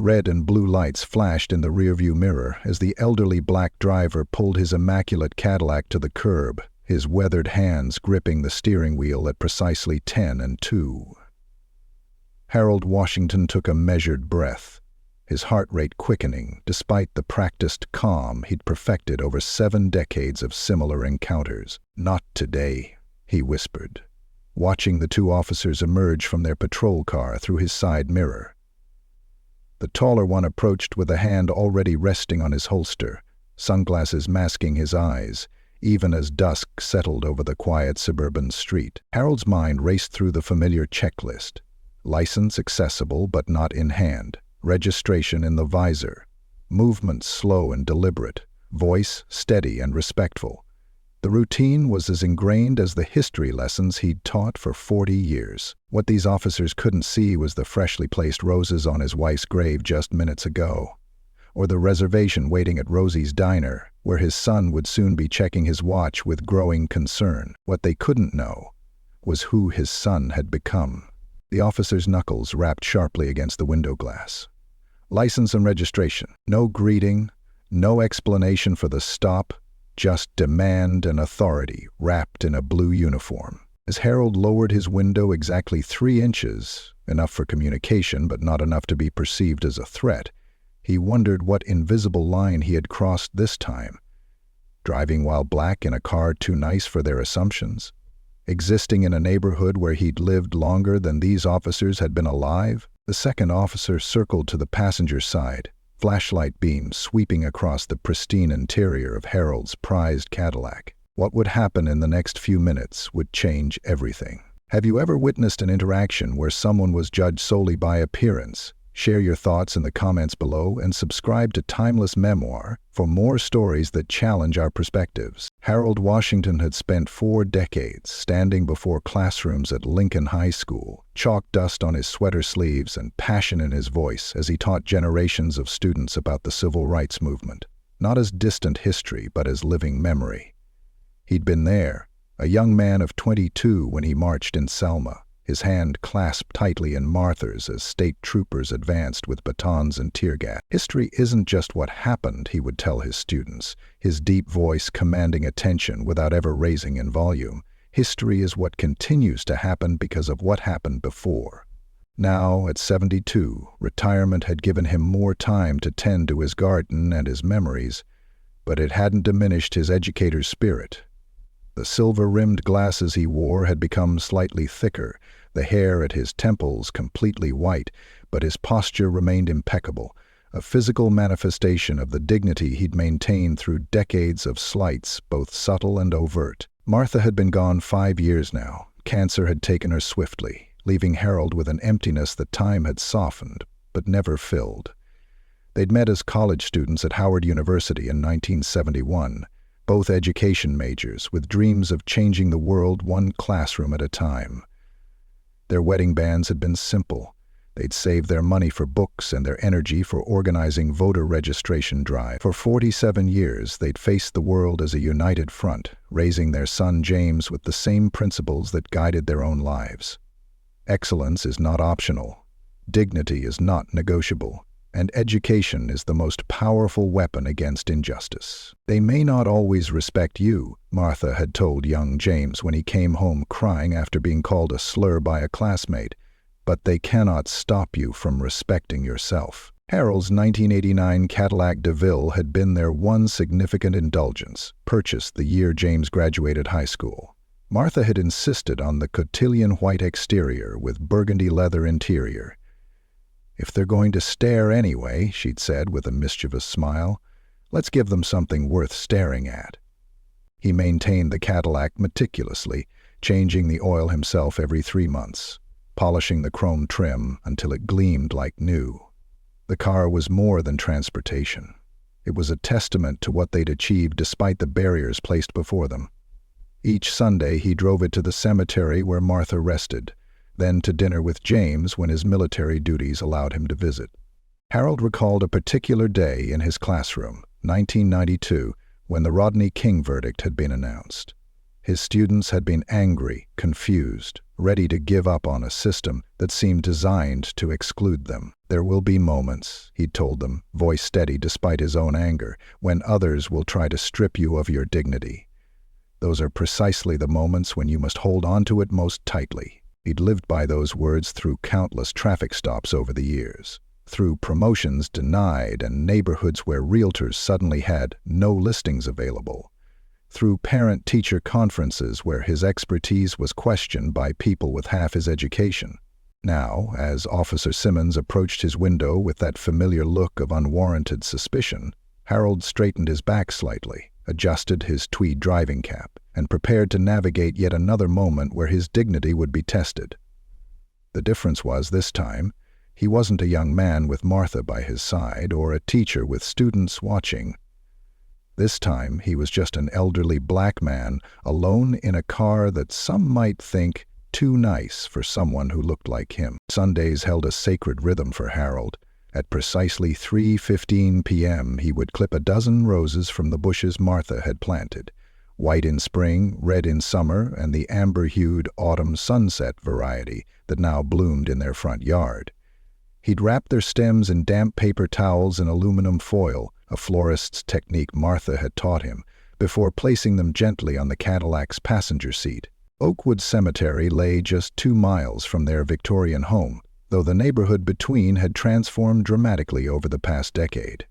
Red and blue lights flashed in the rearview mirror as the elderly black driver pulled his immaculate Cadillac to the curb, his weathered hands gripping the steering wheel at precisely 10 and 2. Harold Washington took a measured breath, his heart rate quickening despite the practiced calm he'd perfected over 7 decades of similar encounters. "Not today," he whispered, watching the 2 officers emerge from their patrol car through his side mirror. The taller one approached with a hand already resting on his holster, sunglasses masking his eyes, even as dusk settled over the quiet suburban street. Harold's mind raced through the familiar checklist. License accessible but not in hand, registration in the visor, movement slow and deliberate, voice steady and respectful. The routine was as ingrained as the history lessons he'd taught for 40 years. What these officers couldn't see was the freshly placed roses on his wife's grave just minutes ago, or the reservation waiting at Rosie's Diner, where his son would soon be checking his watch with growing concern. What they couldn't know was who his son had become. The officer's knuckles rapped sharply against the window glass. License and registration. No greeting, no explanation for the stop, just demand and authority wrapped in a blue uniform. As Harold lowered his window exactly 3 inches, enough for communication but not enough to be perceived as a threat, he wondered what invisible line he had crossed this time. Driving while black in a car too nice for their assumptions? Existing in a neighborhood where he'd lived longer than these officers had been alive? The second officer circled to the passenger side, flashlight beams sweeping across the pristine interior of Harold's prized Cadillac. What would happen in the next few minutes would change everything. Have you ever witnessed an interaction where someone was judged solely by appearance? Share your thoughts in the comments below and subscribe to Timeless Memoir for more stories that challenge our perspectives. Harold Washington had spent 4 decades standing before classrooms at Lincoln High School, chalk dust on his sweater sleeves and passion in his voice as he taught generations of students about the civil rights movement, not as distant history but as living memory. He'd been there, a young man of 22 when he marched in Selma, his hand clasped tightly in Martha's as state troopers advanced with batons and tear gas. History isn't just what happened, he would tell his students, his deep voice commanding attention without ever raising in volume. History is what continues to happen because of what happened before. Now, at 72, retirement had given him more time to tend to his garden and his memories, but it hadn't diminished his educator's spirit. The silver-rimmed glasses he wore had become slightly thicker, the hair at his temples completely white, but his posture remained impeccable, a physical manifestation of the dignity he'd maintained through decades of slights, both subtle and overt. Martha had been gone 5 years now. Cancer had taken her swiftly, leaving Harold with an emptiness that time had softened, but never filled. They'd met as college students at Howard University in 1971, both education majors with dreams of changing the world one classroom at a time. Their wedding bands had been simple. They'd saved their money for books and their energy for organizing voter registration drive. For 47 years, they'd faced the world as a united front, raising their son James with the same principles that guided their own lives. Excellence is not optional. Dignity is not negotiable. And education is the most powerful weapon against injustice. They may not always respect you, Martha had told young James when he came home crying after being called a slur by a classmate, but they cannot stop you from respecting yourself. Harold's 1989 Cadillac DeVille had been their one significant indulgence, purchased the year James graduated high school. Martha had insisted on the cotillion white exterior with burgundy leather interior. "If they're going to stare anyway," she'd said with a mischievous smile, "let's give them something worth staring at." He maintained the Cadillac meticulously, changing the oil himself every 3 months, polishing the chrome trim until it gleamed like new. The car was more than transportation. It was a testament to what they'd achieved despite the barriers placed before them. Each Sunday he drove it to the cemetery where Martha rested, then to dinner with James when his military duties allowed him to visit. Harold recalled a particular day in his classroom, 1992, when the Rodney King verdict had been announced. His students had been angry, confused, ready to give up on a system that seemed designed to exclude them. "There will be moments," he'd told them, voice steady despite his own anger, "when others will try to strip you of your dignity. Those are precisely the moments when you must hold on to it most tightly." He'd lived by those words through countless traffic stops over the years, through promotions denied and neighborhoods where realtors suddenly had no listings available, through parent-teacher conferences where his expertise was questioned by people with half his education. Now, as Officer Simmons approached his window with that familiar look of unwarranted suspicion, Harold straightened his back slightly, adjusted his tweed driving cap, and prepared to navigate yet another moment where his dignity would be tested. The difference was, this time, he wasn't a young man with Martha by his side or a teacher with students watching. This time, he was just an elderly black man, alone in a car that some might think too nice for someone who looked like him. Sundays held a sacred rhythm for Harold. At precisely 3:15 p.m., he would clip a dozen roses from the bushes Martha had planted, white in spring, red in summer, and the amber-hued autumn sunset variety that now bloomed in their front yard. He'd wrap their stems in damp paper towels and aluminum foil, a florist's technique Martha had taught him, before placing them gently on the Cadillac's passenger seat. Oakwood Cemetery lay just 2 miles from their Victorian home, though the neighborhood between had transformed dramatically over the past decade.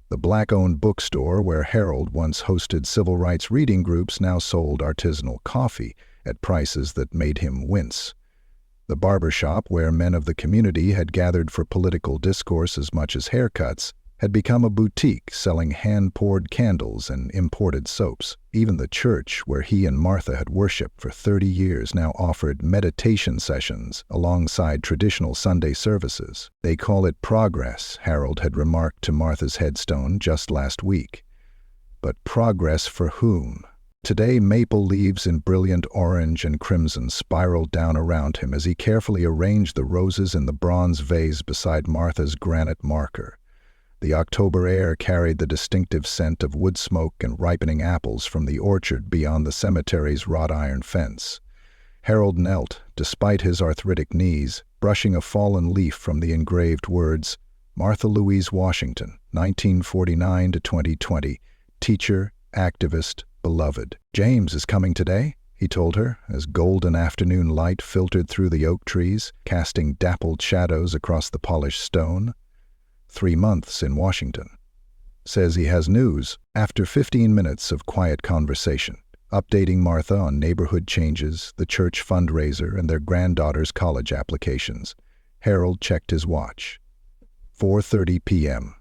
The black-owned bookstore where Harold once hosted civil rights reading groups now sold artisanal coffee at prices that made him wince. The barber shop where men of the community had gathered for political discourse as much as haircuts had become a boutique selling hand-poured candles and imported soaps. Even the church where he and Martha had worshipped for 30 years now offered meditation sessions alongside traditional Sunday services. "They call it progress," Harold had remarked to Martha's headstone just last week. But progress for whom? Today, maple leaves in brilliant orange and crimson spiraled down around him as he carefully arranged the roses in the bronze vase beside Martha's granite marker. The October air carried the distinctive scent of wood smoke and ripening apples from the orchard beyond the cemetery's wrought iron fence. Harold knelt, despite his arthritic knees, brushing a fallen leaf from the engraved words, "Martha Louise Washington, 1949 to 2020, teacher, activist, beloved." "James is coming today," he told her, as golden afternoon light filtered through the oak trees, casting dappled shadows across the polished stone. 3 months in Washington. Says he has news. After 15 minutes of quiet conversation, updating Martha on neighborhood changes, the church fundraiser, and their granddaughter's college applications, Harold checked his watch. 4:30 p.m.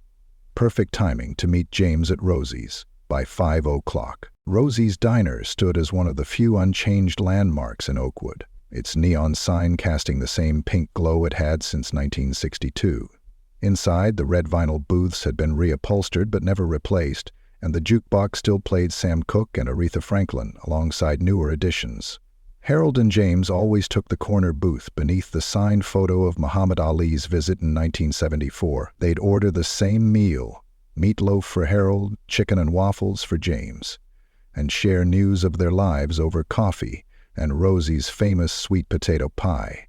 Perfect timing to meet James at Rosie's by 5 o'clock. Rosie's Diner stood as one of the few unchanged landmarks in Oakwood, its neon sign casting the same pink glow it had since 1962. Inside, the red vinyl booths had been reupholstered but never replaced, and the jukebox still played Sam Cooke and Aretha Franklin alongside newer additions. Harold and James always took the corner booth beneath the signed photo of Muhammad Ali's visit in 1974. They'd order the same meal, meatloaf for Harold, chicken and waffles for James, and share news of their lives over coffee and Rosie's famous sweet potato pie.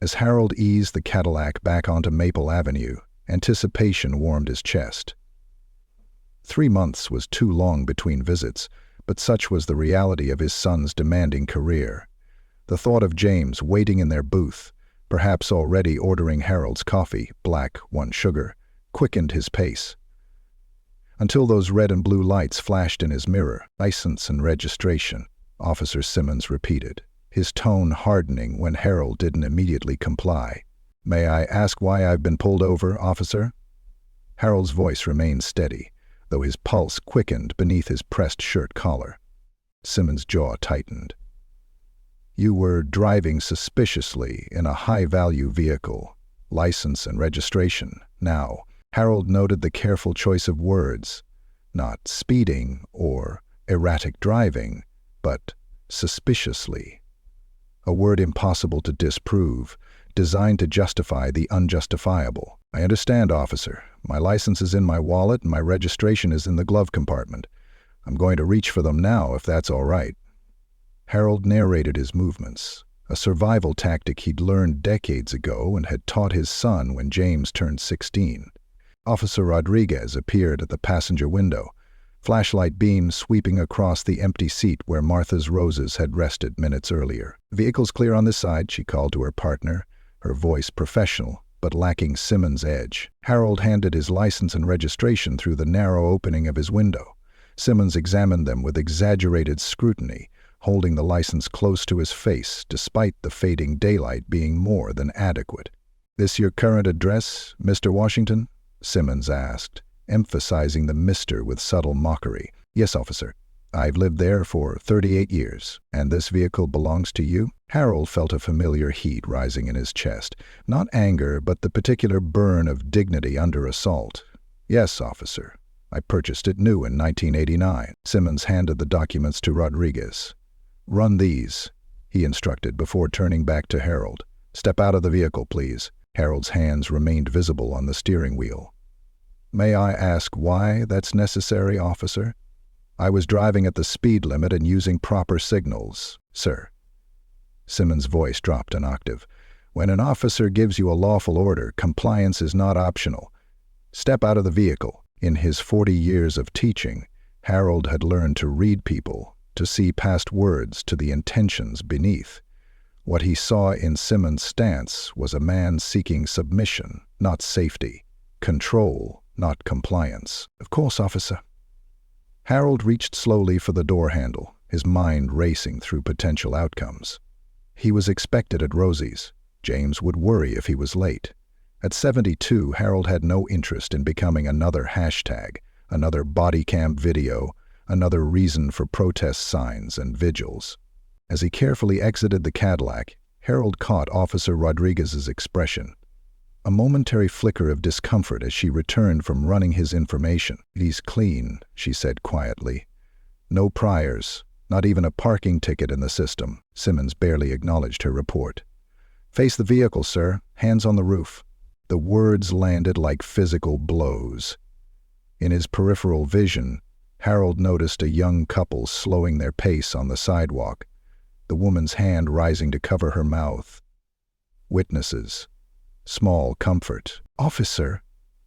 As Harold eased the Cadillac back onto Maple Avenue, anticipation warmed his chest. 3 months was too long between visits, but such was the reality of his son's demanding career. The thought of James waiting in their booth, perhaps already ordering Harold's coffee, black, 1 sugar, quickened his pace. Until those red and blue lights flashed in his mirror. "License and registration," Officer Simmons repeated, his tone hardening when Harold didn't immediately comply. "May I ask why I've been pulled over, officer?" Harold's voice remained steady, though his pulse quickened beneath his pressed shirt collar. Simmons' jaw tightened. "You were driving suspiciously in a high-value vehicle. License and registration. Now," Harold noted the careful choice of words, not speeding or erratic driving, but suspiciously. A word impossible to disprove, designed to justify the unjustifiable. "I understand, officer. My license is in my wallet and my registration is in the glove compartment. I'm going to reach for them now, if that's all right." Harold narrated his movements, a survival tactic he'd learned decades ago and had taught his son when James turned 16. Officer Rodriguez appeared at the passenger window, flashlight beam sweeping across the empty seat where Martha's roses had rested minutes earlier. "Vehicle's clear on this side," she called to her partner, her voice professional but lacking Simmons' edge. Harold handed his license and registration through the narrow opening of his window. Simmons examined them with exaggerated scrutiny, holding the license close to his face despite the fading daylight being more than adequate. "This your current address, Mr. Washington?" Simmons asked, emphasizing the Mr. with subtle mockery. "Yes, officer. I've lived there for 38 years. And this vehicle belongs to you?" Harold felt a familiar heat rising in his chest. Not anger, but the particular burn of dignity under assault. "Yes, officer. I purchased it new in 1989. Simmons handed the documents to Rodriguez. "Run these," he instructed before turning back to Harold. "Step out of the vehicle, please." Harold's hands remained visible on the steering wheel. "May I ask why that's necessary, officer?" "I was driving at the speed limit and using proper signals, sir." Simmons' voice dropped an octave. "When an officer gives you a lawful order, compliance is not optional. Step out of the vehicle." In his 40 years of teaching, Harold had learned to read people, to see past words to the intentions beneath. What he saw in Simmons' stance was a man seeking submission, not safety, control, not compliance. "Of course, officer." Harold reached slowly for the door handle, his mind racing through potential outcomes. He was expected at Rosie's. James would worry if he was late. At 72, Harold had no interest in becoming another hashtag, another body cam video, another reason for protest signs and vigils. As he carefully exited the Cadillac, Harold caught Officer Rodriguez's expression. A momentary flicker of discomfort as she returned from running his information. "He's clean," she said quietly. "No priors, not even a parking ticket in the system." Simmons barely acknowledged her report. "Face the vehicle, sir. Hands on the roof." The words landed like physical blows. In his peripheral vision, Harold noticed a young couple slowing their pace on the sidewalk, the woman's hand rising to cover her mouth. Witnesses. Small comfort. "Officer,"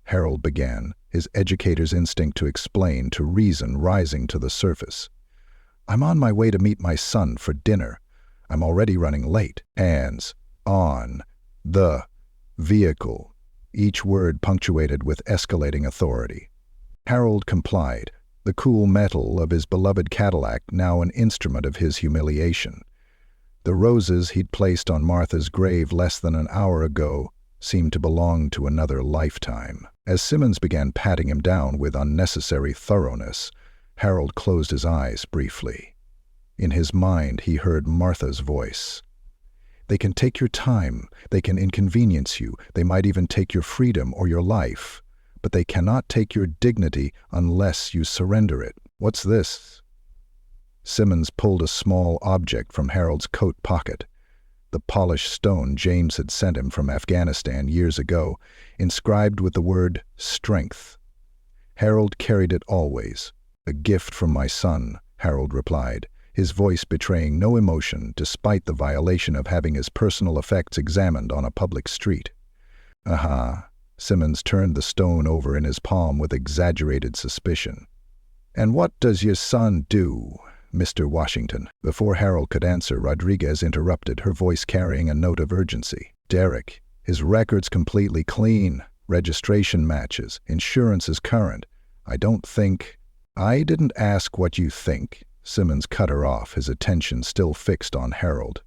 Harold began, his educator's instinct to explain, to reason rising to the surface. "I'm on my way to meet my son for dinner. I'm already running late." "Hands on the vehicle," each word punctuated with escalating authority. Harold complied, the cool metal of his beloved Cadillac now an instrument of his humiliation. The roses he'd placed on Martha's grave less than an hour ago seemed to belong to another lifetime. As Simmons began patting him down with unnecessary thoroughness, Harold closed his eyes briefly. In his mind, he heard Martha's voice. "They can take your time, they can inconvenience you, they might even take your freedom or your life, but they cannot take your dignity unless you surrender it." "What's this?" Simmons pulled a small object from Harold's coat pocket. The polished stone James had sent him from Afghanistan years ago, inscribed with the word strength. Harold carried it always. "A gift from my son," Harold replied, his voice betraying no emotion despite the violation of having his personal effects examined on a public street. "Aha." Simmons turned the stone over in his palm with exaggerated suspicion. "And what does your son do, Mr. Washington?" Before Harold could answer, Rodriguez interrupted, her voice carrying a note of urgency. "Derek, his record's completely clean. Registration matches. Insurance is current. I don't think—" "I didn't ask what you think," Simmons cut her off, his attention still fixed on Harold.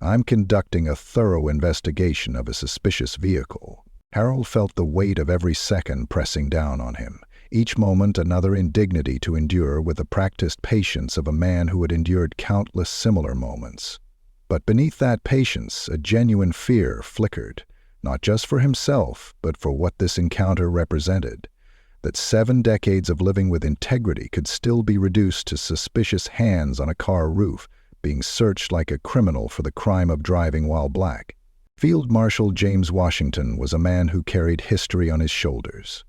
"I'm conducting a thorough investigation of a suspicious vehicle." Harold felt the weight of every second pressing down on him. Each moment another indignity to endure with the practiced patience of a man who had endured countless similar moments. But beneath that patience, a genuine fear flickered, not just for himself, but for what this encounter represented. That 7 decades of living with integrity could still be reduced to suspicious hands on a car roof, being searched like a criminal for the crime of driving while black. Field Marshal James Washington was a man who carried history on his shoulders,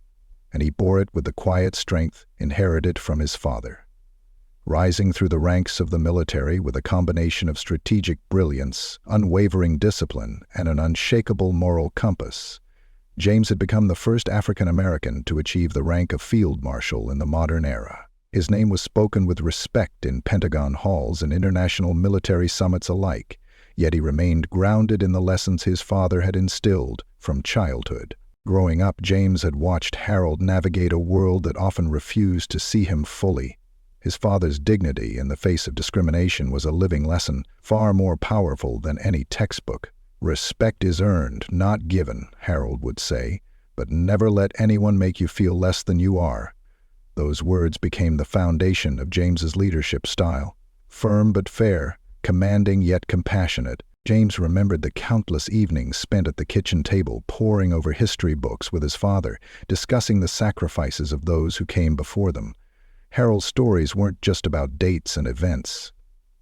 and he bore it with the quiet strength inherited from his father. rising through the ranks of the military with a combination of strategic brilliance, unwavering discipline, and an unshakable moral compass. James had become the first African American to achieve the rank of Field Marshal in the modern era. His name was spoken with respect in Pentagon halls and international military summits alike, yet he remained grounded in the lessons his father had instilled from childhood. Growing up, James had watched Harold navigate a world that often refused to see him fully. His father's dignity in the face of discrimination was a living lesson, far more powerful than any textbook. "Respect is earned, not given," Harold would say, "but never let anyone make you feel less than you are." Those words became the foundation of James's leadership style. Firm but fair, commanding yet compassionate, James remembered the countless evenings spent at the kitchen table poring over history books with his father, discussing the sacrifices of those who came before them. Harold's stories weren't just about dates and events.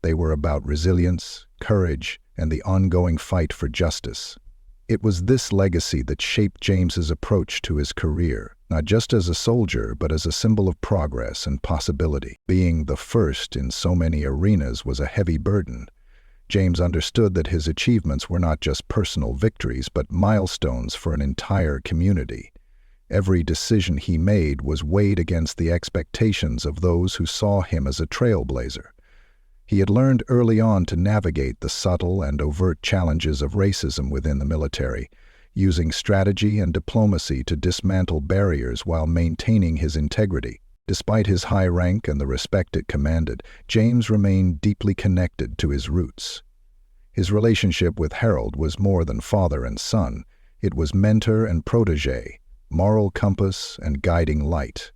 They were about resilience, courage, and the ongoing fight for justice. It was this legacy that shaped James's approach to his career, not just as a soldier, but as a symbol of progress and possibility. Being the first in so many arenas was a heavy burden. James understood that his achievements were not just personal victories, but milestones for an entire community. Every decision he made was weighed against the expectations of those who saw him as a trailblazer. He had learned early on to navigate the subtle and overt challenges of racism within the military, using strategy and diplomacy to dismantle barriers while maintaining his integrity. Despite his high rank and the respect it commanded, James remained deeply connected to his roots. His relationship with Harold was more than father and son. It was mentor and protege, moral compass and guiding light.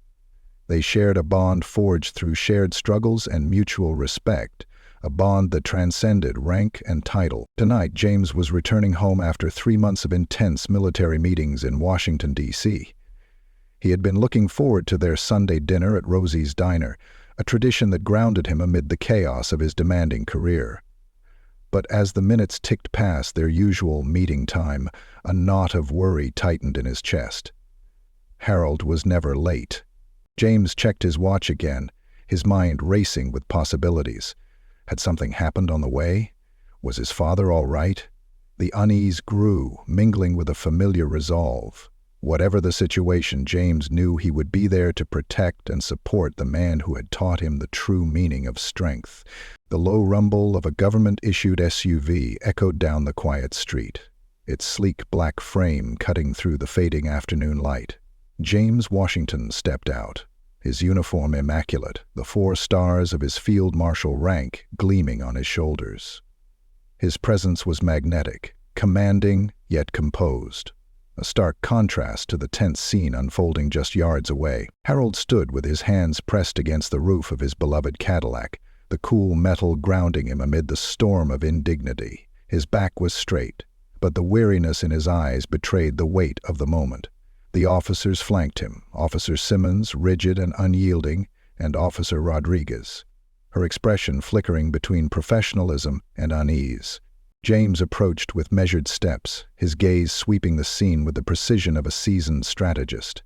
They shared a bond forged through shared struggles and mutual respect, a bond that transcended rank and title. Tonight, James was returning home after 3 months of intense military meetings in Washington, D.C. He had been looking forward to their Sunday dinner at Rosie's Diner, a tradition that grounded him amid the chaos of his demanding career. But as the minutes ticked past their usual meeting time, a knot of worry tightened in his chest. Harold was never late. James checked his watch again, his mind racing with possibilities. Had something happened on the way? Was his father all right? The unease grew, mingling with a familiar resolve. Whatever the situation, James knew he would be there to protect and support the man who had taught him the true meaning of strength. The low rumble of a government-issued SUV echoed down the quiet street, its sleek black frame cutting through the fading afternoon light. James Washington stepped out, his uniform immaculate, the 4 stars of his Field Marshal rank gleaming on his shoulders. His presence was magnetic, commanding yet composed, a stark contrast to the tense scene unfolding just yards away. Harold stood with his hands pressed against the roof of his beloved Cadillac, the cool metal grounding him amid the storm of indignity. His back was straight, but the weariness in his eyes betrayed the weight of the moment. The officers flanked him, Officer Simmons, rigid and unyielding, and Officer Rodriguez, her expression flickering between professionalism and unease. James approached with measured steps, his gaze sweeping the scene with the precision of a seasoned strategist.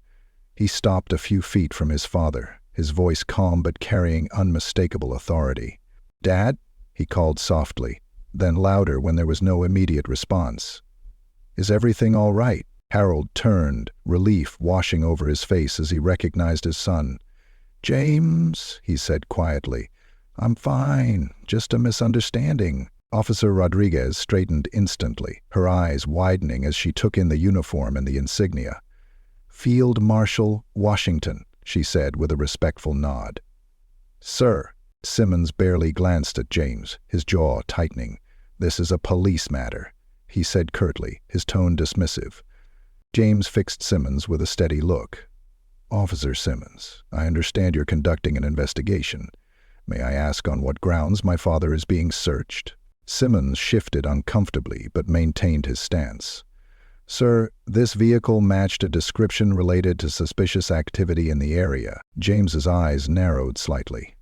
He stopped a few feet from his father, his voice calm but carrying unmistakable authority. "Dad?" he called softly, then louder when there was no immediate response. "Is everything all right?" Harold turned, relief washing over his face as he recognized his son. "James," he said quietly, "I'm fine, just a misunderstanding." Officer Rodriguez straightened instantly, her eyes widening as she took in the uniform and the insignia. "Field Marshal, Washington," she said with a respectful nod. "Sir." Simmons barely glanced at James, his jaw tightening. "This is a police matter," he said curtly, his tone dismissive. James fixed Simmons with a steady look. "Officer Simmons, I understand you're conducting an investigation. May I ask on what grounds my father is being searched?" Simmons shifted uncomfortably but maintained his stance. "Sir, this vehicle matched a description related to suspicious activity in the area." James's eyes narrowed slightly.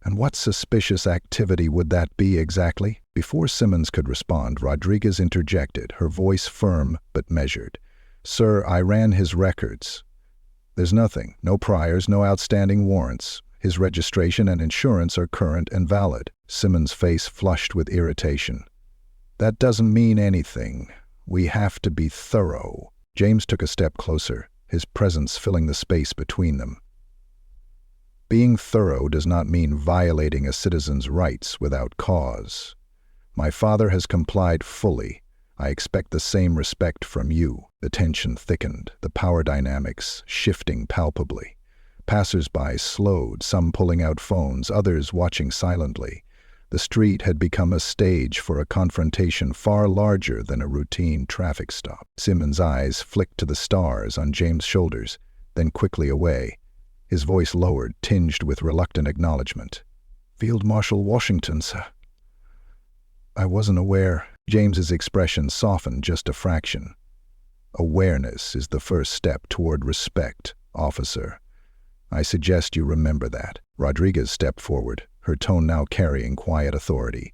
"And what suspicious activity would that be exactly?" Before Simmons could respond, Rodriguez interjected, her voice firm but measured. "Sir, I ran his records. There's nothing, no priors, no outstanding warrants. His registration and insurance are current and valid. Simmons' face flushed with irritation. That doesn't mean anything. We have to be thorough. James took a step closer, his presence filling the space between them. Being thorough does not mean violating a citizen's rights without cause. My father has complied fully. I expect the same respect from you. The tension thickened, the power dynamics shifting palpably. Passers-by slowed, some pulling out phones, others watching silently. The street had become a stage for a confrontation far larger than a routine traffic stop. Simmons' eyes flicked to the stars on James' shoulders, then quickly away. His voice lowered, tinged with reluctant acknowledgement. Field Marshal Washington, sir. I wasn't aware. James's expression softened just a fraction. Awareness is the first step toward respect, officer. I suggest you remember that. Rodriguez stepped forward, her tone now carrying quiet authority.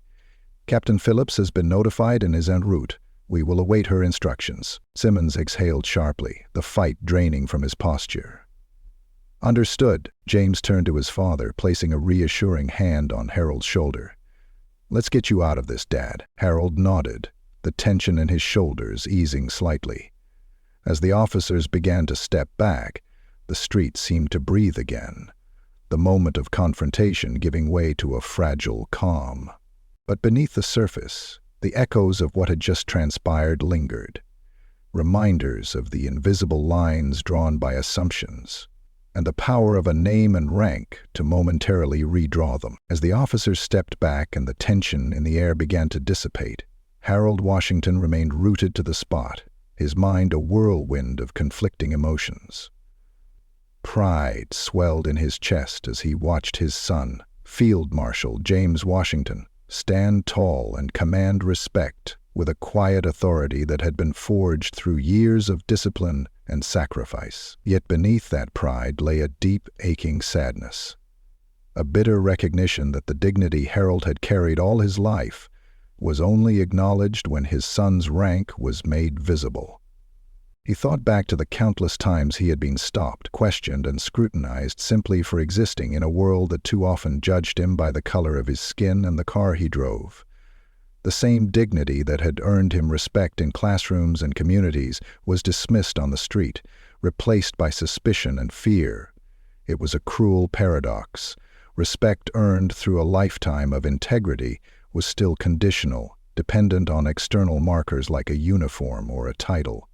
Captain Phillips has been notified and is en route. We will await her instructions. Simmons exhaled sharply, the fight draining from his posture. Understood. James turned to his father, placing a reassuring hand on Harold's shoulder. Let's get you out of this, Dad. Harold nodded, the tension in his shoulders easing slightly. As the officers began to step back, the street seemed to breathe again, the moment of confrontation giving way to a fragile calm. But beneath the surface, the echoes of what had just transpired lingered, reminders of the invisible lines drawn by assumptions, and the power of a name and rank to momentarily redraw them. As the officers stepped back and the tension in the air began to dissipate, Harold Washington remained rooted to the spot, his mind a whirlwind of conflicting emotions. Pride swelled in his chest as he watched his son, Field Marshal James Washington, stand tall and command respect with a quiet authority that had been forged through years of discipline and sacrifice. Yet beneath that pride lay a deep, aching sadness, a bitter recognition that the dignity Harold had carried all his life was only acknowledged when his son's rank was made visible. He thought back to the countless times he had been stopped, questioned, and scrutinized simply for existing in a world that too often judged him by the color of his skin and the car he drove. The same dignity that had earned him respect in classrooms and communities was dismissed on the street, replaced by suspicion and fear. It was a cruel paradox. Respect earned through a lifetime of integrity was still conditional, dependent on external markers like a uniform or a title.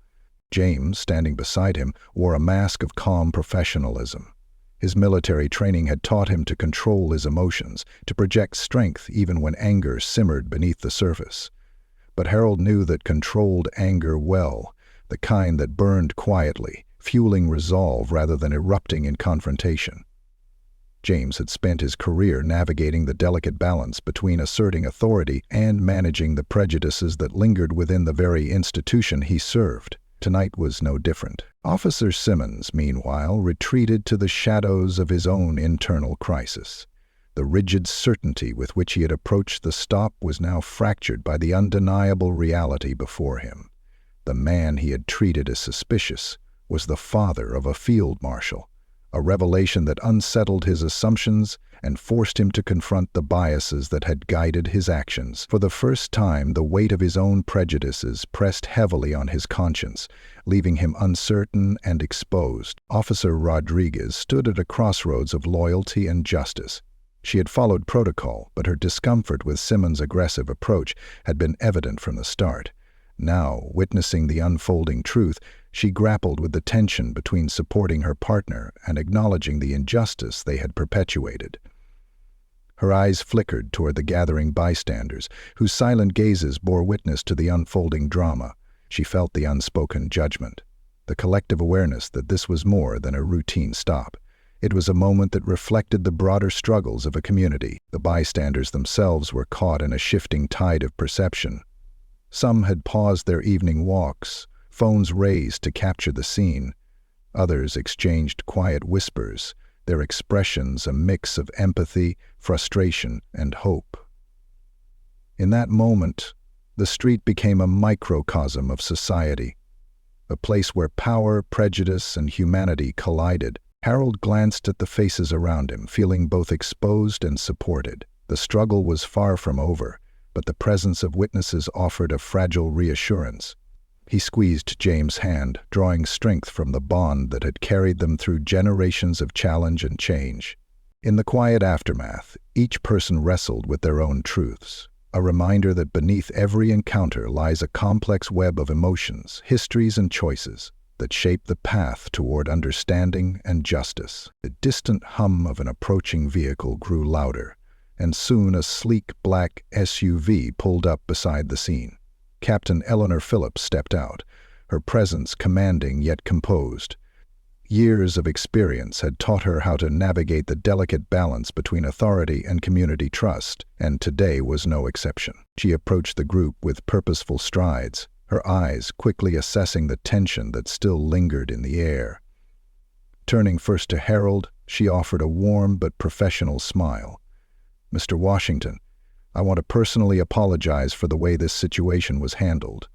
James, standing beside him, wore a mask of calm professionalism. His military training had taught him to control his emotions, to project strength even when anger simmered beneath the surface. But Harold knew that controlled anger well, the kind that burned quietly, fueling resolve rather than erupting in confrontation. James had spent his career navigating the delicate balance between asserting authority and managing the prejudices that lingered within the very institution he served. Tonight was no different. Officer Simmons, meanwhile, retreated to the shadows of his own internal crisis. The rigid certainty with which he had approached the stop was now fractured by the undeniable reality before him. The man he had treated as suspicious was the father of a field marshal, a revelation that unsettled his assumptions and forced him to confront the biases that had guided his actions. For the first time, the weight of his own prejudices pressed heavily on his conscience, leaving him uncertain and exposed. Officer Rodriguez stood at a crossroads of loyalty and justice. She had followed protocol, but her discomfort with Simmons' aggressive approach had been evident from the start. Now, witnessing the unfolding truth, she grappled with the tension between supporting her partner and acknowledging the injustice they had perpetuated. Her eyes flickered toward the gathering bystanders, whose silent gazes bore witness to the unfolding drama. She felt the unspoken judgment, the collective awareness that this was more than a routine stop. It was a moment that reflected the broader struggles of a community. The bystanders themselves were caught in a shifting tide of perception. Some had paused their evening walks, phones raised to capture the scene. Others exchanged quiet whispers, their expressions a mix of empathy, frustration, and hope. In that moment, the street became a microcosm of society, a place where power, prejudice, and humanity collided. Harold glanced at the faces around him, feeling both exposed and supported. The struggle was far from over, but the presence of witnesses offered a fragile reassurance. He squeezed James' hand, drawing strength from the bond that had carried them through generations of challenge and change. In the quiet aftermath, each person wrestled with their own truths, a reminder that beneath every encounter lies a complex web of emotions, histories, and choices that shape the path toward understanding and justice. The distant hum of an approaching vehicle grew louder, and soon a sleek black SUV pulled up beside the scene. Captain Eleanor Phillips stepped out, her presence commanding yet composed. Years of experience had taught her how to navigate the delicate balance between authority and community trust, and today was no exception. She approached the group with purposeful strides, her eyes quickly assessing the tension that still lingered in the air. Turning first to Harold, she offered a warm but professional smile. "Mr. Washington, I want to personally apologize for the way this situation was handled.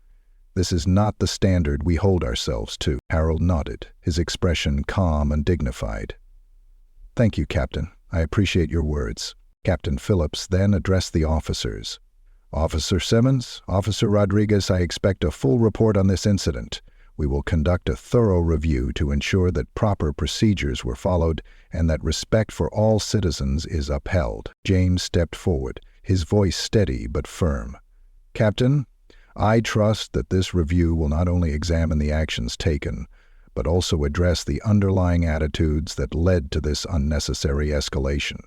This is not the standard we hold ourselves to." Harold nodded, his expression calm and dignified. "Thank you, Captain. I appreciate your words." Captain Phillips then addressed the officers. "Officer Simmons, Officer Rodriguez, I expect a full report on this incident. We will conduct a thorough review to ensure that proper procedures were followed and that respect for all citizens is upheld." James stepped forward, his voice steady but firm. "Captain, I trust that this review will not only examine the actions taken, but also address the underlying attitudes that led to this unnecessary escalation.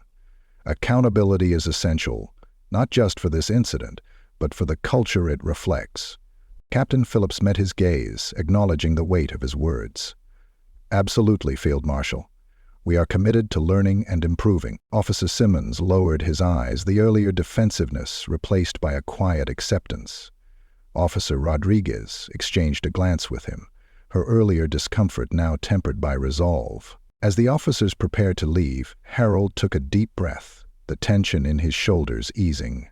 Accountability is essential, not just for this incident, but for the culture it reflects." Captain Phillips met his gaze, acknowledging the weight of his words. "Absolutely, Field Marshal. We are committed to learning and improving." Officer Simmons lowered his eyes, the earlier defensiveness replaced by a quiet acceptance. Officer Rodriguez exchanged a glance with him, her earlier discomfort now tempered by resolve. As the officers prepared to leave, Harold took a deep breath, the tension in his shoulders easing.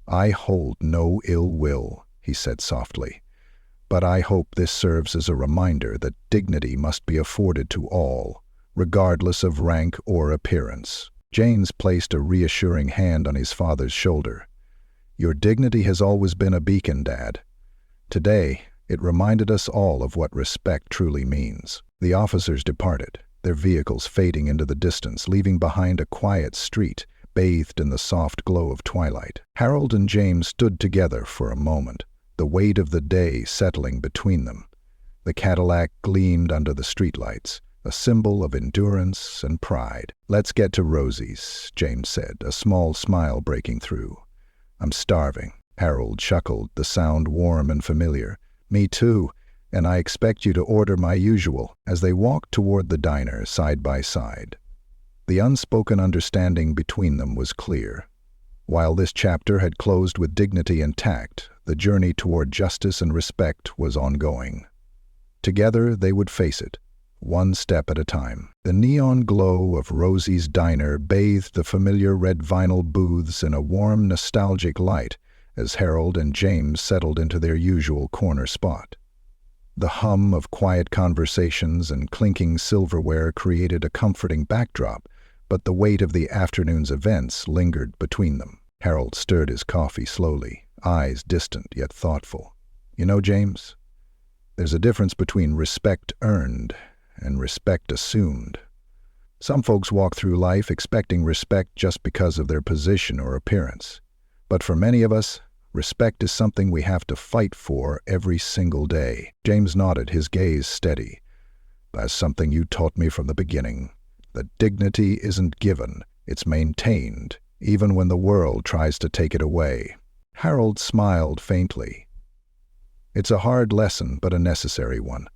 "I hold no ill will," he said softly, "but I hope this serves as a reminder that dignity must be afforded to all, regardless of rank or appearance." James placed a reassuring hand on his father's shoulder. "Your dignity has always been a beacon, Dad. Today, it reminded us all of what respect truly means." The officers departed, their vehicles fading into the distance, leaving behind a quiet street bathed in the soft glow of twilight. Harold and James stood together for a moment, the weight of the day settling between them. The Cadillac gleamed under the streetlights, a symbol of endurance and pride. "Let's get to Rosie's," James said, a small smile breaking through. "I'm starving." Harold chuckled, the sound warm and familiar. "Me too, and I expect you to order my usual." As they walked toward the diner side by side, the unspoken understanding between them was clear. While this chapter had closed with dignity intact, the journey toward justice and respect was ongoing. Together they would face it, one step at a time. The neon glow of Rosie's diner bathed the familiar red vinyl booths in a warm, nostalgic light as Harold and James settled into their usual corner spot. The hum of quiet conversations and clinking silverware created a comforting backdrop, but the weight of the afternoon's events lingered between them. Harold stirred his coffee slowly, eyes distant yet thoughtful. "You know, James, there's a difference between respect earned and respect assumed. Some folks walk through life expecting respect just because of their position or appearance. But for many of us, respect is something we have to fight for every single day." James nodded, his gaze steady. "That's something you taught me from the beginning. That dignity isn't given, it's maintained, even when the world tries to take it away." Harold smiled faintly. "It's a hard lesson, but a necessary one.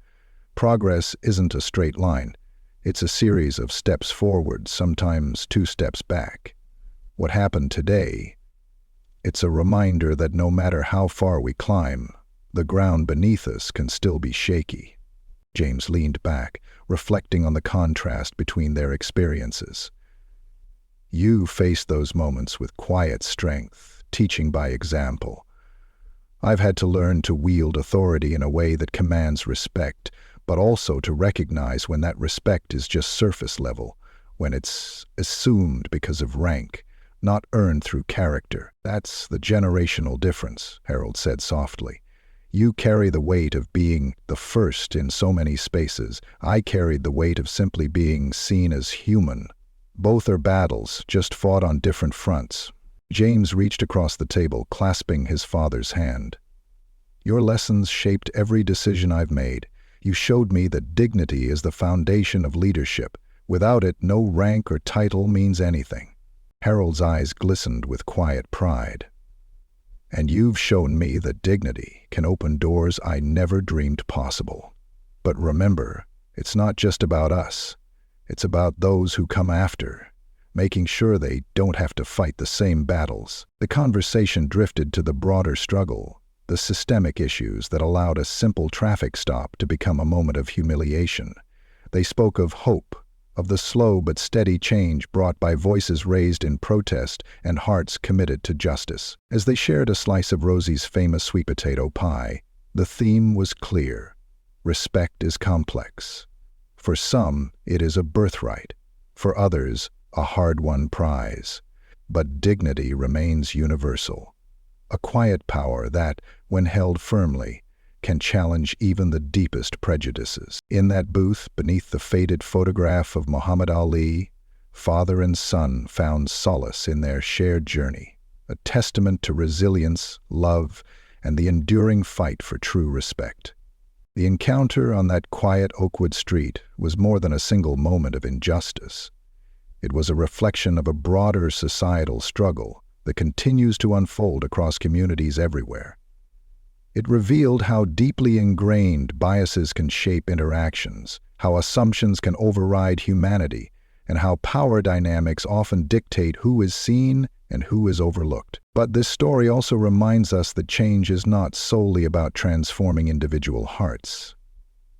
Progress isn't a straight line. It's a series of steps forward, sometimes 2 steps back. What happened today, it's a reminder that no matter how far we climb, the ground beneath us can still be shaky." James leaned back, reflecting on the contrast between their experiences. "You faced those moments with quiet strength, teaching by example. I've had to learn to wield authority in a way that commands respect, but also to recognize when that respect is just surface level, when it's assumed because of rank, not earned through character. That's the generational difference, Harold said softly. You carry the weight of being the first in so many spaces. I carried the weight of simply being seen as human. Both are battles, just fought on different fronts. James reached across the table, clasping his father's hand. Your lessons shaped every decision I've made. You showed me that dignity is the foundation of leadership. Without it, no rank or title means anything. Harold's eyes glistened with quiet pride. And you've shown me that dignity can open doors I never dreamed possible. But remember, it's not just about us. It's about those who come after, making sure they don't have to fight the same battles. The conversation drifted to the broader struggle, the systemic issues that allowed a simple traffic stop to become a moment of humiliation. They spoke of hope, of the slow but steady change brought by voices raised in protest and hearts committed to justice. As they shared a slice of Rosie's famous sweet potato pie, the theme was clear. Respect is complex. For some, it is a birthright. For others, a hard-won prize. But dignity remains universal. A quiet power that, when held firmly, can challenge even the deepest prejudices. In that booth, beneath the faded photograph of Muhammad Ali, father and son found solace in their shared journey, a testament to resilience, love, and the enduring fight for true respect. The encounter on that quiet Oakwood street was more than a single moment of injustice. It was a reflection of a broader societal struggle that continues to unfold across communities everywhere. It revealed how deeply ingrained biases can shape interactions, how assumptions can override humanity, and how power dynamics often dictate who is seen and who is overlooked. But this story also reminds us that change is not solely about transforming individual hearts.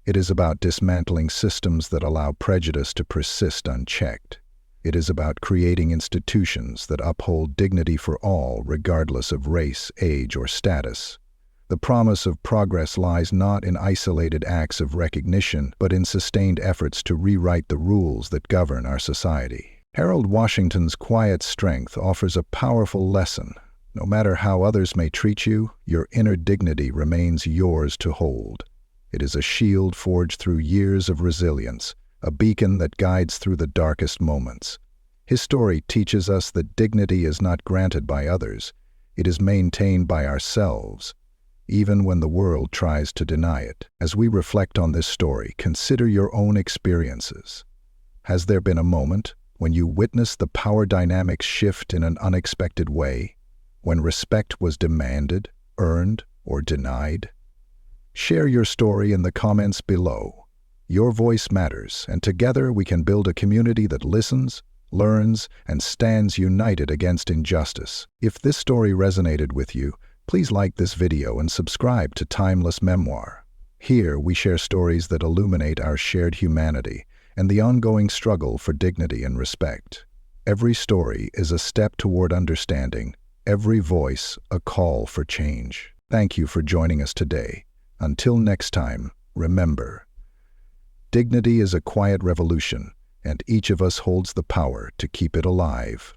It is about dismantling systems that allow prejudice to persist unchecked. It is about creating institutions that uphold dignity for all, regardless of race, age, or status. The promise of progress lies not in isolated acts of recognition, but in sustained efforts to rewrite the rules that govern our society. Harold Washington's quiet strength offers a powerful lesson. No matter how others may treat you, your inner dignity remains yours to hold. It is a shield forged through years of resilience, a beacon that guides through the darkest moments. His story teaches us that dignity is not granted by others. It is maintained by ourselves, even when the world tries to deny it. As we reflect on this story, consider your own experiences. Has there been a moment when you witnessed the power dynamics shift in an unexpected way, when respect was demanded, earned, or denied? Share your story in the comments below. Your voice matters, and together we can build a community that listens, learns, and stands united against injustice. If this story resonated with you, please like this video and subscribe to Timeless Memoir. Here we share stories that illuminate our shared humanity and the ongoing struggle for dignity and respect. Every story is a step toward understanding, every voice a call for change. Thank you for joining us today. Until next time, remember, dignity is a quiet revolution, and each of us holds the power to keep it alive.